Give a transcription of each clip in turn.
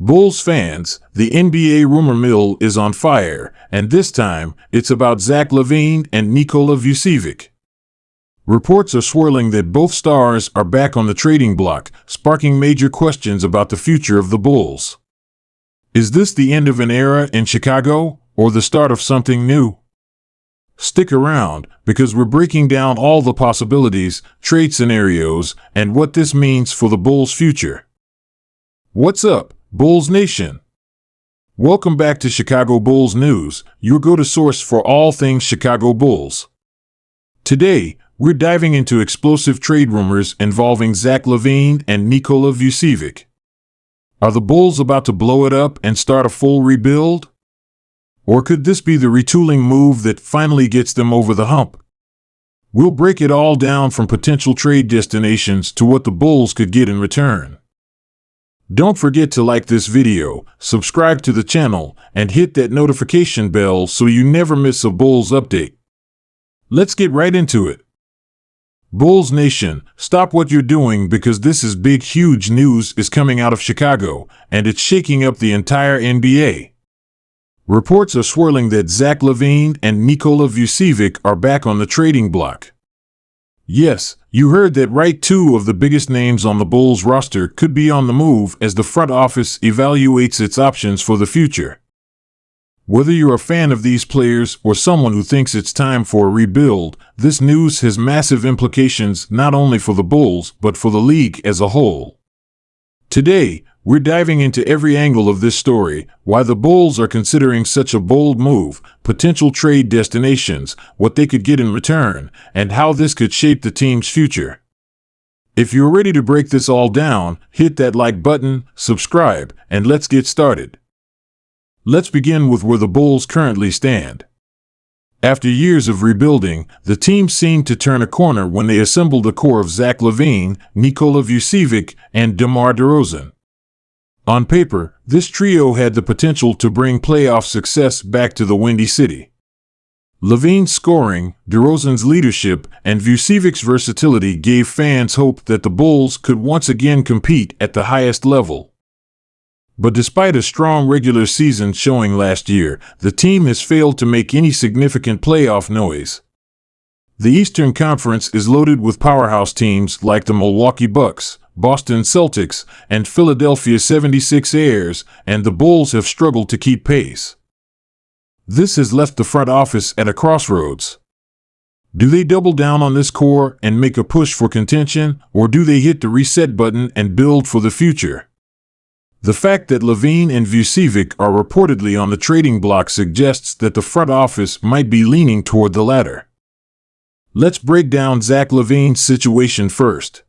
Bulls fans, the NBA rumor mill is on fire, and this time, it's about Zach LaVine and Nikola Vucevic. Reports are swirling that both stars are back on the trading block, sparking major questions about the future of the Bulls. Is this the end of an era in Chicago, or the start of something new? Stick around, because we're breaking down all the possibilities, trade scenarios, and what this means for the Bulls' future. What's up, Bulls Nation? Welcome back to Chicago Bulls News, your go-to source for all things Chicago Bulls. Today, we're diving into explosive trade rumors involving Zach LaVine and Nikola Vucevic. Are the Bulls about to blow it up and start a full rebuild? Or could this be the retooling move that finally gets them over the hump? We'll break it all down from potential trade destinations to what the Bulls could get in return. Don't forget to like this video, subscribe to the channel, and hit that notification bell so you never miss a Bulls update. Let's get right into it. Bulls Nation, stop what you're doing because this is big, huge news is coming out of Chicago, and it's shaking up the entire NBA. Reports are swirling that Zach LaVine and Nikola Vucevic are back on the trading block. Yes, you heard that right. Two of the biggest names on the Bulls roster could be on the move as the front office evaluates its options for the future. Whether you're a fan of these players or someone who thinks it's time for a rebuild, this news has massive implications not only for the Bulls but for the league as a whole. Today, we're diving into every angle of this story, why the Bulls are considering such a bold move, potential trade destinations, what they could get in return, and how this could shape the team's future. If you're ready to break this all down, hit that like button, subscribe, and let's get started. Let's begin with where the Bulls currently stand. After years of rebuilding, the team seemed to turn a corner when they assembled a core of Zach LaVine, Nikola Vucevic, and DeMar DeRozan. On paper, this trio had the potential to bring playoff success back to the Windy City. LaVine's scoring, DeRozan's leadership, and Vucevic's versatility gave fans hope that the Bulls could once again compete at the highest level. But despite a strong regular season showing last year, the team has failed to make any significant playoff noise. The Eastern Conference is loaded with powerhouse teams like the Milwaukee Bucks, Boston Celtics, and Philadelphia 76ers, and the Bulls have struggled to keep pace. This has left the front office at a crossroads. Do they double down on this core and make a push for contention, or do they hit the reset button and build for the future? The fact that LaVine and Vucevic are reportedly on the trading block suggests that the front office might be leaning toward the latter. Let's break down Zach LaVine's situation first.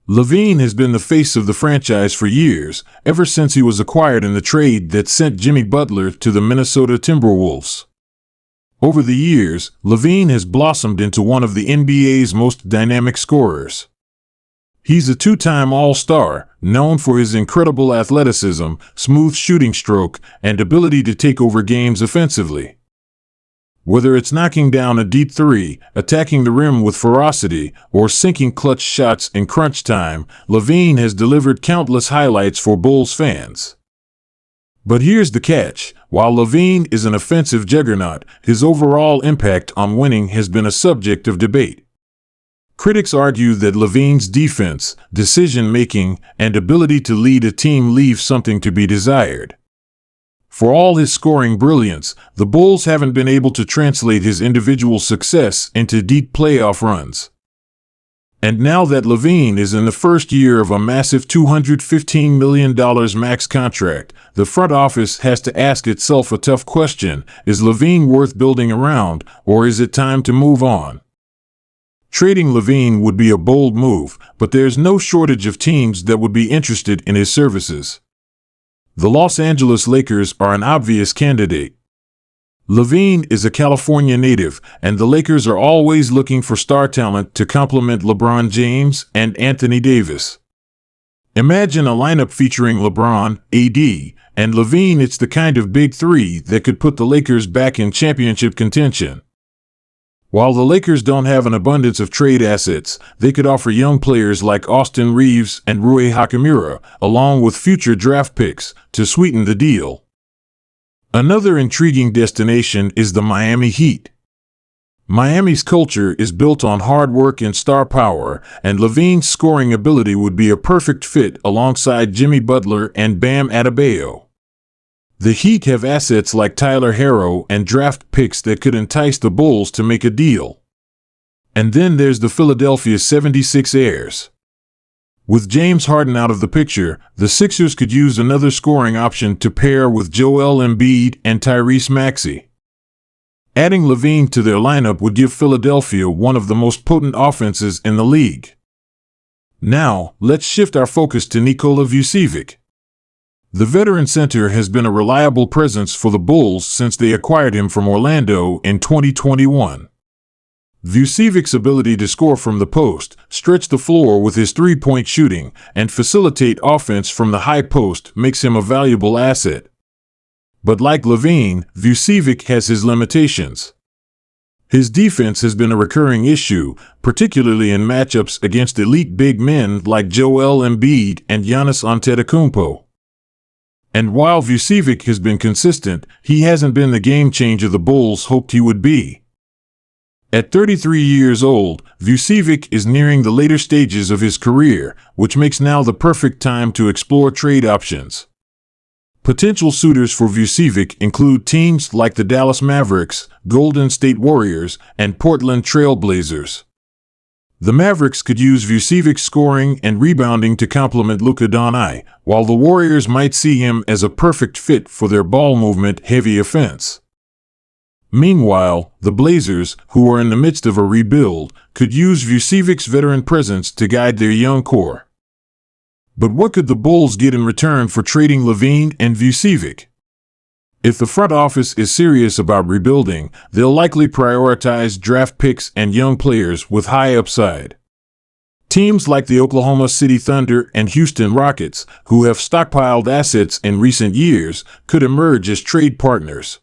LaVine has been the face of the franchise for years, ever since he was acquired in the trade that sent Jimmy Butler to the Minnesota Timberwolves. Over the years, LaVine has blossomed into one of the NBA's most dynamic scorers. He's a two-time All-Star, known for his incredible athleticism, smooth shooting stroke, and ability to take over games offensively. Whether it's knocking down a deep three, attacking the rim with ferocity, or sinking clutch shots in crunch time, LaVine has delivered countless highlights for Bulls fans. But here's the catch. While LaVine is an offensive juggernaut, his overall impact on winning has been a subject of debate. Critics argue that LaVine's defense, decision-making, and ability to lead a team leave something to be desired. For all his scoring brilliance, the Bulls haven't been able to translate his individual success into deep playoff runs. And now that LaVine is in the first year of a massive $215 million max contract, the front office has to ask itself a tough question: is LaVine worth building around, or is it time to move on? Trading LaVine would be a bold move, but there's no shortage of teams that would be interested in his services. The Los Angeles Lakers are an obvious candidate. LaVine is a California native, and the Lakers are always looking for star talent to complement LeBron James and Anthony Davis. Imagine a lineup featuring LeBron, AD, and LaVine. It's the kind of big three that could put the Lakers back in championship contention. While the Lakers don't have an abundance of trade assets, they could offer young players like Austin Reeves and Rui Hachimura, along with future draft picks, to sweeten the deal. Another intriguing destination is the Miami Heat. Miami's culture is built on hard work and star power, and LaVine's scoring ability would be a perfect fit alongside Jimmy Butler and Bam Adebayo. The Heat have assets like Tyler Herro and draft picks that could entice the Bulls to make a deal. And then there's the Philadelphia 76ers. With James Harden out of the picture, the Sixers could use another scoring option to pair with Joel Embiid and Tyrese Maxey. Adding LaVine to their lineup would give Philadelphia one of the most potent offenses in the league. Now, let's shift our focus to Nikola Vucevic. The veteran center has been a reliable presence for the Bulls since they acquired him from Orlando in 2021. Vucevic's ability to score from the post, stretch the floor with his three-point shooting, and facilitate offense from the high post makes him a valuable asset. But like LaVine, Vucevic has his limitations. His defense has been a recurring issue, particularly in matchups against elite big men like Joel Embiid and Giannis Antetokounmpo. And while Vucevic has been consistent, he hasn't been the game changer the Bulls hoped he would be. At 33 years old, Vucevic is nearing the later stages of his career, which makes now the perfect time to explore trade options. Potential suitors for Vucevic include teams like the Dallas Mavericks, Golden State Warriors, and Portland Trail Blazers. The Mavericks could use Vucevic's scoring and rebounding to complement Luka Doncic, while the Warriors might see him as a perfect fit for their ball movement-heavy offense. Meanwhile, the Blazers, who are in the midst of a rebuild, could use Vucevic's veteran presence to guide their young core. But what could the Bulls get in return for trading LaVine and Vucevic? If the front office is serious about rebuilding, they'll likely prioritize draft picks and young players with high upside. Teams like the Oklahoma City Thunder and Houston Rockets, who have stockpiled assets in recent years, could emerge as trade partners.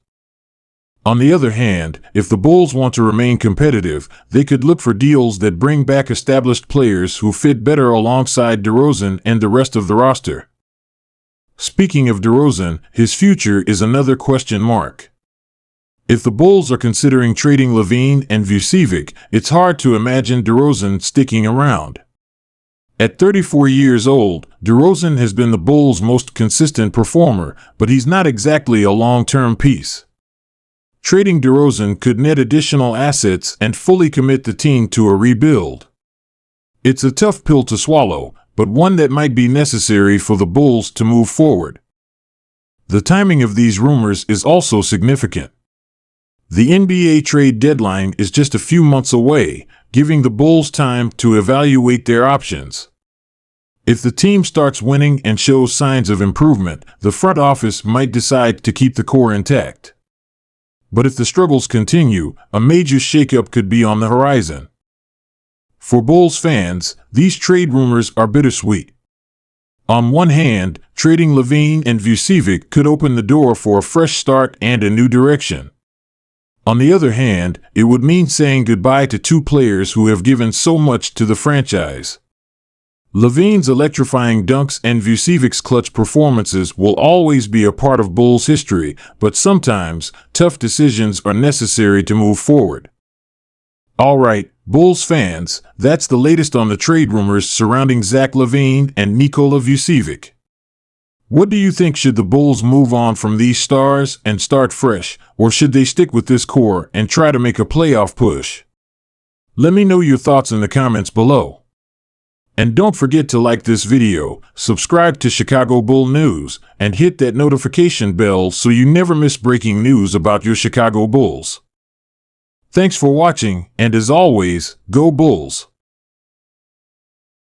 On the other hand, if the Bulls want to remain competitive, they could look for deals that bring back established players who fit better alongside DeRozan and the rest of the roster. Speaking of DeRozan, his future is another question mark. If the Bulls are considering trading LaVine and Vucevic, it's hard to imagine DeRozan sticking around. At 34 years old, DeRozan has been the Bulls' most consistent performer, but he's not exactly a long-term piece. Trading DeRozan could net additional assets and fully commit the team to a rebuild. It's a tough pill to swallow, but one that might be necessary for the Bulls to move forward. The timing of these rumors is also significant. The NBA trade deadline is just a few months away, giving the Bulls time to evaluate their options. If the team starts winning and shows signs of improvement, the front office might decide to keep the core intact. But if the struggles continue, a major shakeup could be on the horizon. For Bulls fans, these trade rumors are bittersweet. On one hand, trading LaVine and Vucevic could open the door for a fresh start and a new direction. On the other hand, it would mean saying goodbye to two players who have given so much to the franchise. LaVine's electrifying dunks and Vucevic's clutch performances will always be a part of Bulls history, but sometimes, tough decisions are necessary to move forward. Alright, Bulls fans, that's the latest on the trade rumors surrounding Zach LaVine and Nikola Vucevic. What do you think? Should the Bulls move on from these stars and start fresh, or should they stick with this core and try to make a playoff push? Let me know your thoughts in the comments below. And don't forget to like this video, subscribe to Chicago Bull News, and hit that notification bell so you never miss breaking news about your Chicago Bulls. Thanks for watching, and as always, go Bulls!